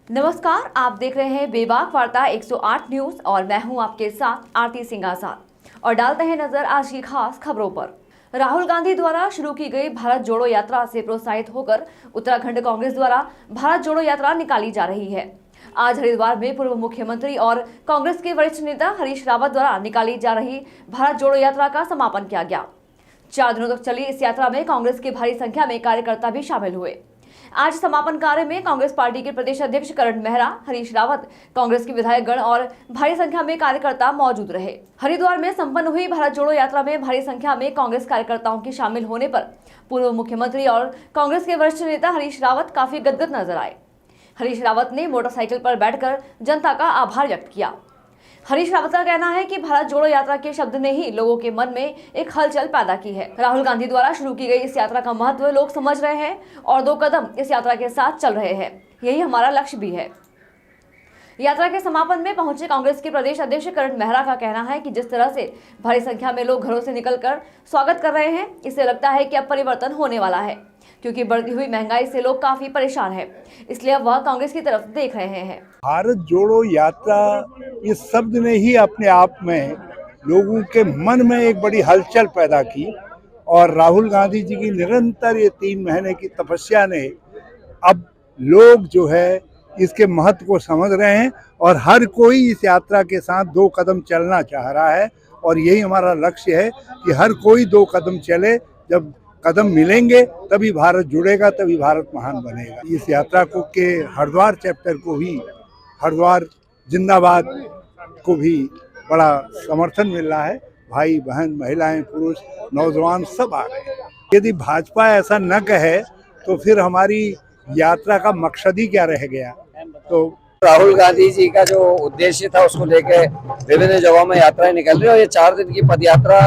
नमस्कार, आप देख रहे हैं बेबाक वार्ता 108 न्यूज और मैं हूं आपके साथ आरती सिंह आजाद। और डालते हैं नजर आज की खास खबरों पर। राहुल गांधी द्वारा शुरू की गई भारत जोड़ो यात्रा से प्रोत्साहित होकर उत्तराखंड कांग्रेस द्वारा भारत जोड़ो यात्रा निकाली जा रही है। आज हरिद्वार में पूर्व मुख्यमंत्री और कांग्रेस के वरिष्ठ नेता हरीश रावत द्वारा निकाली जा रही भारत जोड़ो यात्रा का समापन किया गया। 4 दिनों तक चली इस यात्रा में कांग्रेस की भारी संख्या में कार्यकर्ता भी शामिल हुए। आज समापन कार्य में कांग्रेस पार्टी के प्रदेश अध्यक्ष करण मेहरा, हरीश रावत, कांग्रेस के विधायक गण और भारी संख्या में कार्यकर्ता मौजूद रहे। हरिद्वार में संपन्न हुई भारत जोड़ो यात्रा में भारी संख्या में कांग्रेस कार्यकर्ताओं के शामिल होने पर पूर्व मुख्यमंत्री और कांग्रेस के वरिष्ठ नेता हरीश रावत काफी गदगद नजर आए। हरीश रावत ने मोटरसाइकिल पर बैठकर जनता का आभार व्यक्त किया। हरीश रावत का कहना है कि भारत जोड़ो यात्रा के शब्द ने ही लोगों के मन में एक हलचल पैदा की है। राहुल गांधी द्वारा शुरू की गई इस यात्रा का महत्व लोग समझ रहे हैं और 2 कदम इस यात्रा के साथ चल रहे हैं। यही हमारा लक्ष्य भी है। यात्रा के समापन में पहुंचे कांग्रेस के प्रदेश अध्यक्ष करण मेहरा का कहना है कि जिस तरह से भारी संख्या में लोग घरों से निकलकर स्वागत कर रहे हैं, इससे लगता है कि अब परिवर्तन होने वाला है, क्योंकि बढ़ती हुई महंगाई से लोग काफी परेशान हैं। इसलिए अब वह कांग्रेस की तरफ देख रहे हैं। भारत जोड़ो यात्रा इस शब्द ने ही अपने आप में लोगों के मन में एक बड़ी हलचल पैदा की और राहुल गांधी जी की निरंतर ये 3 महीने की तपस्या ने अब लोग जो है इसके महत्व को समझ रहे हैं और हर कोई इस यात्रा के साथ 2 कदम चलना चाह रहा है। और यही हमारा लक्ष्य है कि हर कोई 2 कदम चले। जब कदम मिलेंगे तभी भारत जुड़ेगा, तभी भारत महान बनेगा। इस यात्रा को के हरिद्वार चैप्टर को भी, हरिद्वार जिंदाबाद को भी बड़ा समर्थन मिल रहा है। भाई बहन, महिलाएं, पुरुष, नौजवान सब आ रहे हैं। यदि भाजपा ऐसा न कहे तो फिर हमारी यात्रा का मकसद ही क्या रह गया। तो राहुल गांधी जी का जो उद्देश्य था उसको लेके विभिन्न जगहों में यात्राएं निकल रही है और ये 4 दिन की पद यात्रा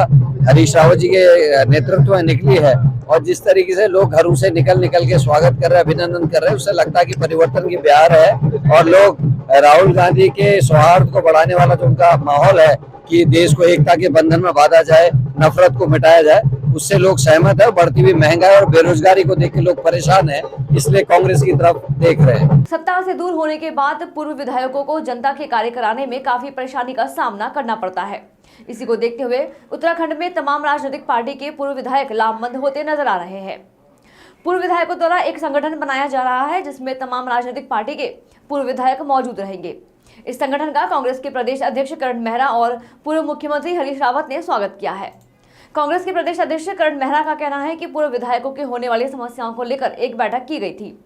हरीश रावत जी के नेतृत्व में निकली है। और जिस तरीके से लोग घरों से निकल के स्वागत कर रहे हैं, अभिनंदन कर रहे हैं, उससे लगता है कि परिवर्तन की बहार है और लोग राहुल गांधी के सौहार्द को बढ़ाने वाला जो उनका माहौल है कि देश को एकता के बंधन में बांधा जाए, नफरत को मिटाया जाए, उससे लोग सहमत है। बढ़ती हुई महंगाई और बेरोजगारी को देख के लोग परेशान हैं, इसलिए कांग्रेस की तरफ देख रहे हैं। सत्ता से दूर होने के बाद पूर्व विधायकों को जनता के कार्य कराने में काफी परेशानी का सामना करना पड़ता है। इसी को देखते हुए उत्तराखंड में तमाम राजनीतिक पार्टी के पूर्व विधायक लामबंद होते नजर आ रहे हैं। पूर्व विधायकों द्वारा एक संगठन बनाया जा रहा है जिसमें तमाम राजनीतिक पार्टी के पूर्व विधायक मौजूद रहेंगे। इस संगठन का कांग्रेस के प्रदेश अध्यक्ष करण मेहरा और पूर्व मुख्यमंत्री हरीश रावत ने स्वागत किया है। कांग्रेस के प्रदेश अध्यक्ष करण मेहरा का कहना है कि पूर्व विधायकों के होने वाली समस्याओं को लेकर एक बैठक की गई थी।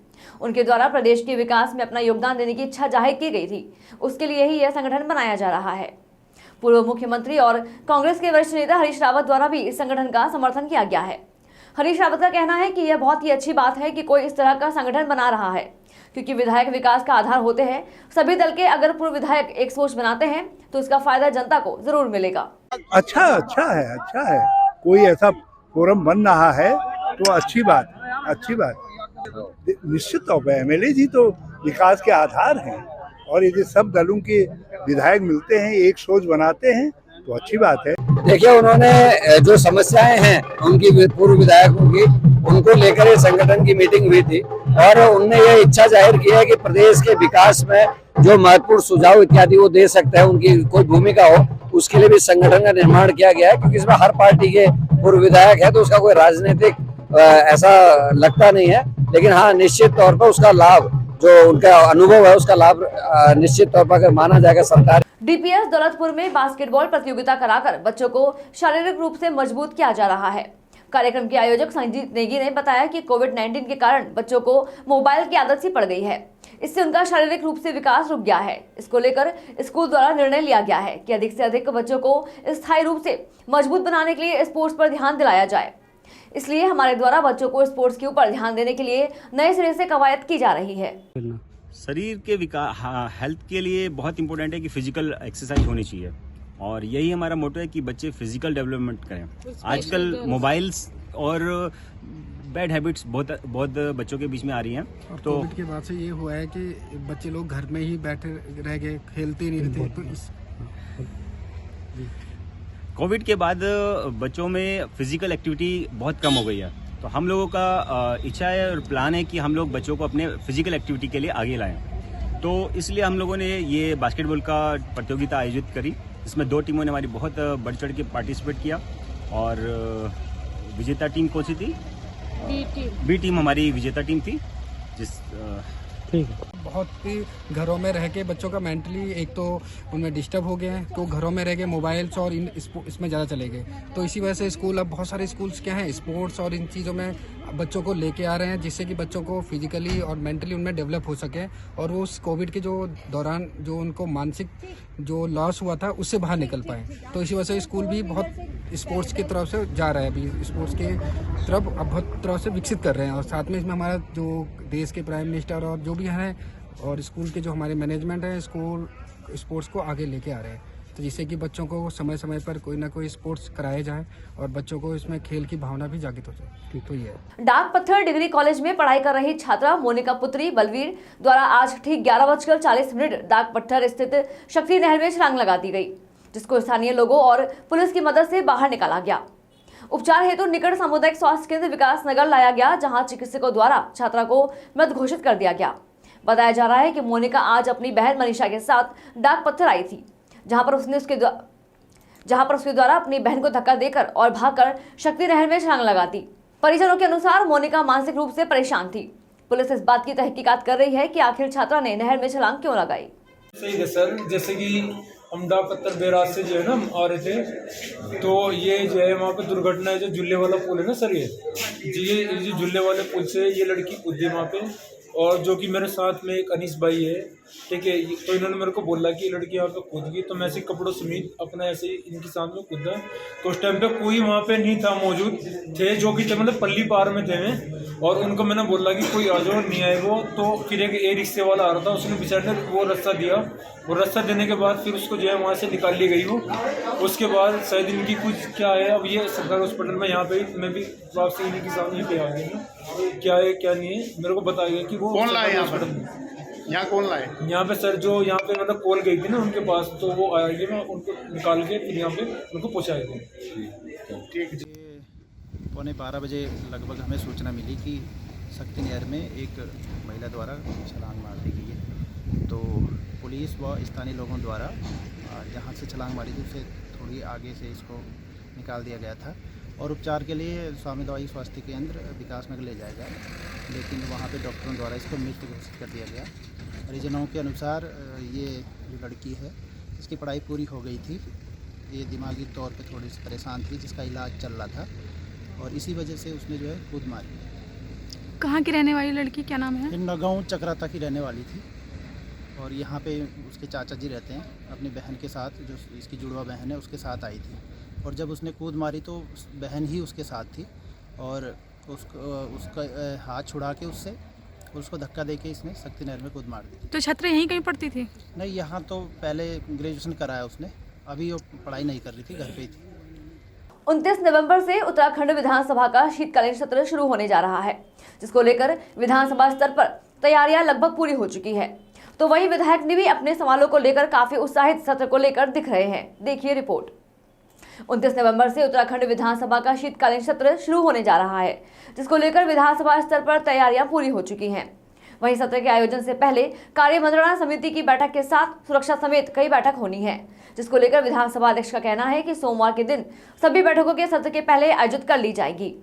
उनके द्वारा प्रदेश के विकास में अपना योगदान देने की इच्छा जाहिर की गई थी, उसके लिए ही यह संगठन बनाया जा रहा है। पूर्व मुख्यमंत्री और कांग्रेस के वरिष्ठ नेता हरीश रावत द्वारा भी इस संगठन का समर्थन किया गया है। हरीश रावत का कहना है कि यह बहुत ही अच्छी बात है कि कोई इस तरह का संगठन बना रहा है, क्योंकि विधायक विकास का आधार होते हैं। सभी दल के अगर पूर्व विधायक एक सोच बनाते हैं तो इसका फायदा जनता को जरूर मिलेगा। अच्छा है। कोई ऐसा फोरम बन रहा है तो अच्छी बात। निश्चित तौर पर एमएलए जी तो विकास के आधार हैं और यदि सब दलों के विधायक मिलते हैं, एक सोच बनाते हैं तो अच्छी बात है। देखिए, उन्होंने जो समस्याएं हैं उनकी पूर्व विधायकों की, उनको लेकर ये संगठन की मीटिंग हुई थी और उनने ये इच्छा जाहिर की है कि प्रदेश के विकास में जो महत्वपूर्ण सुझाव इत्यादि वो दे सकते हैं, उनकी कोई भूमिका हो, उसके लिए भी संगठन का निर्माण किया गया है। क्योंकि इसमें हर पार्टी के पूर्व विधायक है तो उसका कोई राजनीतिक ऐसा लगता नहीं है, लेकिन हाँ, निश्चित तौर पर उसका लाभ, जो उनका अनुभव है, उसका लाभ निश्चित तौर पर अगर माना जाएगा सरकार। डीपीएस दौलतपुर में बास्केटबॉल प्रतियोगिता कराकर बच्चों को शारीरिक रूप से मजबूत किया जा रहा है। कार्यक्रम के आयोजक संजीत नेगी ने बताया कि कोविड-19 के कारण बच्चों को मोबाइल की आदत सी पड़ गई है, इससे उनका शारीरिक रूप से विकास रुक गया है। इसको लेकर स्कूल द्वारा निर्णय लिया गया है कि अधिक से अधिक बच्चों को स्थायी रूप से मजबूत बनाने के लिए स्पोर्ट्स पर ध्यान दिलाया जाए। इसलिए हमारे द्वारा बच्चों को स्पोर्ट्स के ऊपर ध्यान देने के लिए नए सिरे से कवायद की जा रही है। शरीर के हेल्थ के लिए बहुत इंपॉर्टेंट है कि फिजिकल एक्सरसाइज होनी चाहिए और यही हमारा मोटो है कि बच्चे फिजिकल डेवलपमेंट करें। आजकल मोबाइल्स और बैड हैबिट्स बहुत बच्चों के बीच में आ रही हैं। तो कोविड के बाद से ये हुआ है कि बच्चे लोग घर में ही बैठे रह गए, खेलते नहीं थे। तो कोविड के बाद बच्चों में फिजिकल एक्टिविटी बहुत कम हो गई है, तो हम लोगों का इच्छा है और प्लान है कि हम लोग बच्चों को अपने फिजिकल एक्टिविटी के लिए आगे लाएं। तो इसलिए हम लोगों ने ये बास्केटबॉल का प्रतियोगिता आयोजित करी। इसमें 2 टीमों ने हमारी बहुत बढ़ चढ़ के पार्टिसिपेट किया और विजेता टीम कौन सी थी? बी टीम हमारी विजेता टीम थी। ठीक है। बहुत ही घरों में रह के बच्चों का मेंटली एक तो उनमें डिस्टर्ब हो गए हैं, तो घरों में रह के मोबाइल्स और इसमें ज़्यादा चले गए। तो इसी वजह से स्कूल, अब बहुत सारे स्कूल्स क्या हैं, स्पोर्ट्स और इन चीज़ों में बच्चों को लेके आ रहे हैं, जिससे कि बच्चों को फिजिकली और मेंटली उनमें डेवलप हो सके और वो उस कोविड के जो दौरान जो उनको मानसिक जो लॉस हुआ था उससे बाहर निकल पाए। तो इसी वजह से स्कूल भी बहुत स्पोर्ट्स की तरफ से जा रहा है, अभी स्पोर्ट्स के तरफ अब बहुत तरह से विकसित कर रहे हैं। और साथ में इसमें हमारा जो देश के प्राइम मिनिस्टर और जो भी हैं और स्कूल के जो हमारे मैनेजमेंट है, स्कूल स्पोर्ट्स को आगे लेके आ रहे हैं, तो जिससे कि बच्चों को समय समय पर कोई ना कोई स्पोर्ट्स कराए जाए और बच्चों को इसमें खेल की भावना भी जागृत हो जाए। तो ये है। डाक पत्थर डिग्री कॉलेज में पढ़ाई कर रही छात्रा मोनिका पुत्री बलवीर द्वारा आज ठीक 11:40 डाक पत्थर स्थित शक्ति नहर में छलांग लगा दी गई, जिसको स्थानीय लोगों और पुलिस की मदद से बाहर निकाला गया। उपचार हेतु निकट सामुदायिक स्वास्थ्य केंद्र विकास नगर लाया गया, जहां चिकित्सकों द्वारा छात्रा को मृत घोषित कर दिया गया। बताया जा रहा है कि मोनिका आज अपनी बहन मनीषा के साथ डाक पत्थर आई थी, जहां पर उसके द्वारा अपनी बहन को धक्का देकर और भागकर शक्ति नहर में छलांग लगा दी। परिजनों के अनुसार मोनिका मानसिक रूप से परेशान थी। पुलिस इस बात की तहकीकात कर रही है कि आखिर छात्रा ने नहर में छलांग क्यों लगाई। सही है सर, जैसे कि हम डाक पत्थर बैराज से जो है ना हम आ रहे थे, तो ये जो है वहाँ पे दुर्घटना है, जो झुल्ले वाला पुल है ना सर, ये जो झुल्ले वाले पुल से ये लड़की कूदी वहाँ पे, और जो कि मेरे साथ में एक अनीस भाई है, ठीक है। तो इन्होंने मेरे को बोला कि लड़की यहाँ पे कूद गई, तो मैं ऐसे कपड़ों समेत अपना ऐसे ही इनके सामने कूदा। तो उस टाइम पे कोई वहाँ पे नहीं था मौजूद, थे जो कि थे मतलब पल्ली पार में थे मैं, और उनको मैंने बोला कि कोई आ जाओ, नहीं आए वो। तो फिर एक रिक्शे वाला आ रहा था, उसने बेचारे ने वो रास्ता दिया, वो रास्ता देने के बाद फिर उसको जो है वहाँ से निकाल ली गई वो। उसके बाद शायद इनकी कुछ क्या है, अब ये सरकारी हॉस्पिटल में यहाँ पे मैं भी वापसी इन्हीं के सामने पे आ गई, क्या है क्या नहीं है मेरे को बताया कि वो कौन लाए यहाँ कौन लाए यहाँ पे सर, जो यहाँ पे मतलब कॉल गई थी ना उनके पास, तो वो आएंगे, मैं उनको निकाल के फिर यहाँ पे उनको पहुँचाएंगे। ठीक। 11:15 बजे लगभग हमें सूचना मिली कि शक्ति नहर में एक महिला द्वारा छलांग मार दी गई है। तो पुलिस व स्थानीय लोगों द्वारा जहाँ से छलांग मारी थी उससे थोड़ी आगे से इसको निकाल दिया गया था और उपचार के लिए सामुदायिक स्वास्थ्य केंद्र विकास नगर ले जाया गया, लेकिन वहाँ पे डॉक्टरों द्वारा इसको मृत घोषित कर दिया गया। परिजनों के अनुसार ये जो लड़की है इसकी पढ़ाई पूरी हो गई थी, ये दिमागी तौर पे थोड़ी सी परेशान थी, जिसका इलाज चल रहा था और इसी वजह से उसने जो है कूद मारी। कहाँ की रहने वाली लड़की, क्या नाम है? नगांव चक्राता की रहने वाली थी और यहाँ पे उसके चाचा जी रहते हैं, अपनी बहन के साथ, जो इसकी जुड़वा बहन है उसके साथ आई थी और जब उसने कूद मारी तो बहन ही उसके साथ थी और उसका हाथ छुड़ा के उससे उसको धक्का देके इसने शक्ति नहर में कूद मार दी। तो छात्रा यहीं कहीं पढ़ती थी? नहीं, यहाँ तो पहले ग्रेजुएशन कराया उसने, अभी वो पढ़ाई नहीं कर रही थी, घर पे ही थी। 29 नवंबर से उत्तराखंड विधानसभा का शीतकालीन सत्र शुरू होने जा रहा है, जिसको लेकर विधानसभा स्तर पर तैयारियां लगभग पूरी हो चुकी है। तो वहीं विधायक ने भी अपने सवालों को लेकर काफी उत्साहित सत्र को लेकर दिख रहे हैं। देखिए रिपोर्ट। 29 नवंबर से उत्तराखंड विधानसभा का शीतकालीन सत्र शुरू होने जा रहा है, जिसको लेकर विधानसभा स्तर पर तैयारियां पूरी हो चुकी हैं। वहीं सत्र के आयोजन से पहले कार्यमंत्रणा समिति की बैठक के साथ सुरक्षा समेत कई बैठक होनी है, जिसको लेकर विधानसभा अध्यक्ष का कहना है कि सोमवार के दिन सभी बैठकों के सत्र के पहले आयोजित कर ली जाएगी।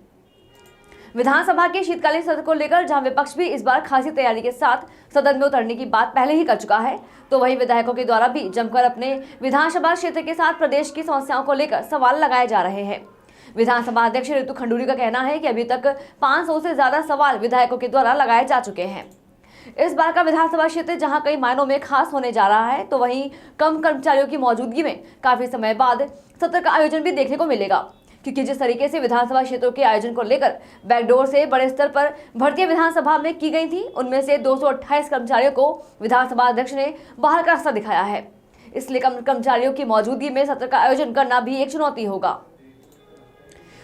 विधानसभा के शीतकालीन सत्र को लेकर जहां विपक्ष भी इस बार खासी तैयारी के साथ सदन में उतरने की बात पहले ही कर चुका है, तो वहीं विधायकों के द्वारा भी जमकर अपने विधानसभा क्षेत्र के साथ प्रदेश की समस्याओं को लेकर सवाल लगाए जा रहे हैं। विधानसभा अध्यक्ष ऋतु खंडूरी का कहना है कि अभी तक 500 से ज्यादा सवाल विधायकों के द्वारा लगाए जा चुके हैं। इस बार का विधानसभा क्षेत्र जहां कई मायनों में खास होने जा रहा है, तो वहीं कम कर्मचारियों की मौजूदगी में काफी समय बाद सत्र का आयोजन भी देखने को मिलेगा, क्योंकि जिस तरीके से विधानसभा क्षेत्रों के आयोजन को लेकर बैकडोर से बड़े स्तर पर भर्तियां विधानसभा में की गई थी, उनमें से 228 कर्मचारियों को विधानसभा अध्यक्ष ने बाहर का रास्ता दिखाया है। इसलिए कम कर्मचारियों की मौजूदगी में सत्र का आयोजन करना भी एक चुनौती होगा।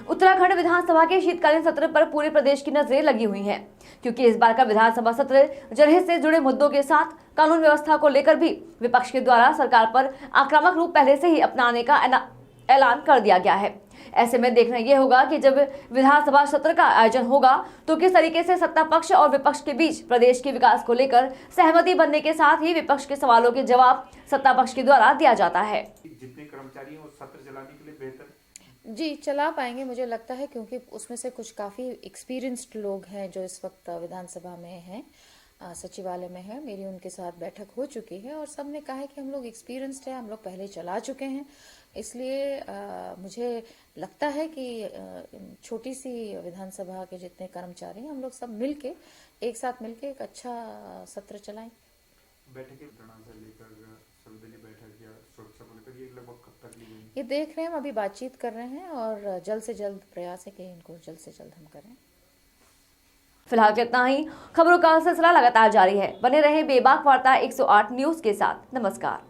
उत्तराखंड विधानसभा के शीतकालीन सत्र पर पूरे प्रदेश की नजरें लगी हुई हैं, क्योंकि इस बार का विधानसभा सत्र जनहित से जुड़े मुद्दों के साथ कानून व्यवस्था को लेकर भी विपक्ष के द्वारा सरकार पर आक्रामक रूप पहले से ही अपनाने का ऐलान कर दिया गया है। ऐसे में देखना यह होगा कि जब विधानसभा सत्र का आयोजन होगा तो किस तरीके से सत्ता पक्ष और विपक्ष के बीच प्रदेश के विकास को लेकर सहमति बनने के साथ ही विपक्ष के सवालों के जवाब सत्ता पक्ष के द्वारा दिया जाता है। जितने कर्मचारी हैं वो सत्र चलाने के लिए बेहतर जी चला पाएंगे मुझे लगता है, क्योंकि उसमें से कुछ काफ़ी एक्सपीरियंस्ड लोग हैं जो इस वक्त विधानसभा में हैं, सचिवालय में है। मेरी उनके साथ बैठक हो चुकी है और सब ने कहा है कि हम लोग एक्सपीरियंस्ड हैं, हम लोग पहले चला चुके हैं। इसलिए मुझे लगता है कि छोटी सी विधानसभा के जितने कर्मचारी हैं हम लोग सब मिलके एक साथ मिलके एक अच्छा सत्र चलाएं। बैठक से लेकर सर्वदलीय बैठक या सुरक्षा को लेकर ये लगभग कब तक ली गई? ये देख रहे हैं, हम अभी बातचीत कर रहे हैं और जल्द से जल्द प्रयास है कि इनको जल्द से जल्द हम करें। फिलहाल इतना ही। खबरों का सिलसिला लगातार जारी है। बने रहे बेबाक वार्ता 108 न्यूज के साथ। नमस्कार।